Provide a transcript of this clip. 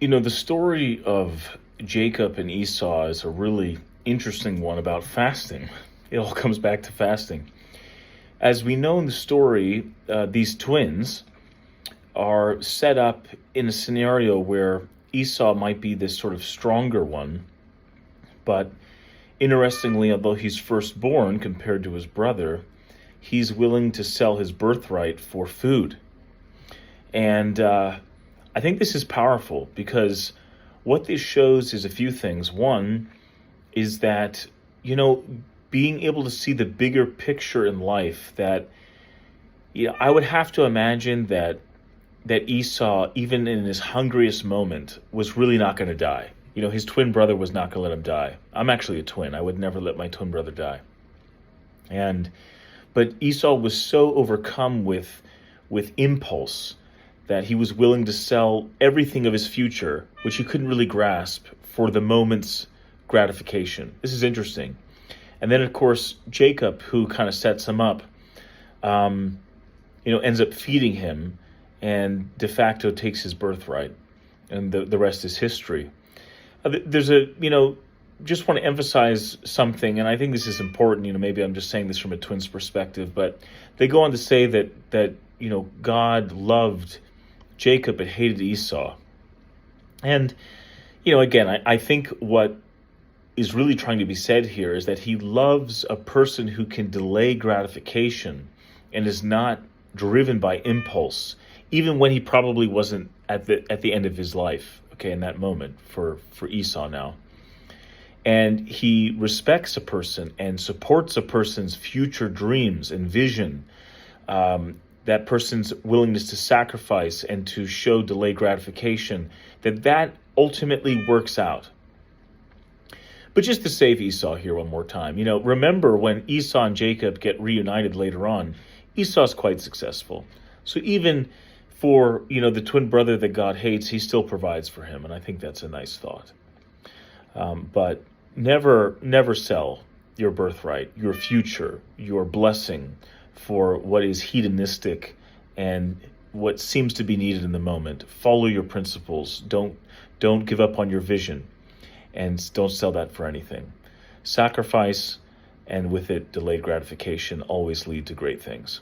The story of Jacob and Esau is a really interesting one about fasting. It all comes back to fasting. As we know in the story, these twins are set up in a scenario where Esau might be this sort of stronger one, but interestingly, although he's firstborn compared to his brother, he's willing to sell his birthright for food. And I think this is powerful because what this shows is a few things. One is that, being able to see the bigger picture in life, that I would have to imagine that Esau, even in his hungriest moment, was really not going to die. His twin brother was not going to let him die. I'm actually a twin. I would never let my twin brother die. But Esau was so overcome with impulse that he was willing to sell everything of his future, which he couldn't really grasp, for the moment's gratification. This is interesting. And then, of course, Jacob, who kind of sets him up, ends up feeding him and de facto takes his birthright. And the rest is history. Just want to emphasize something, and I think this is important. Maybe I'm just saying this from a twin's perspective, but they go on to say that God loved Jacob but hated Esau. And, again, I think what is really trying to be said here is that he loves a person who can delay gratification and is not driven by impulse, even when he probably wasn't at the end of his life, in that moment for Esau now. And he respects a person and supports a person's future dreams and vision, that person's willingness to sacrifice and to show delayed gratification, that ultimately works out. But just to save Esau here one more time, remember when Esau and Jacob get reunited later on, Esau's quite successful. So even for, the twin brother that God hates, he still provides for him. And I think that's a nice thought. But never sell your birthright, your future, your blessing for what is hedonistic and what seems to be needed in the moment. Follow your principles. Don't give up on your vision, and don't sell that for anything. Sacrifice, and with it, delayed gratification, always lead to great things.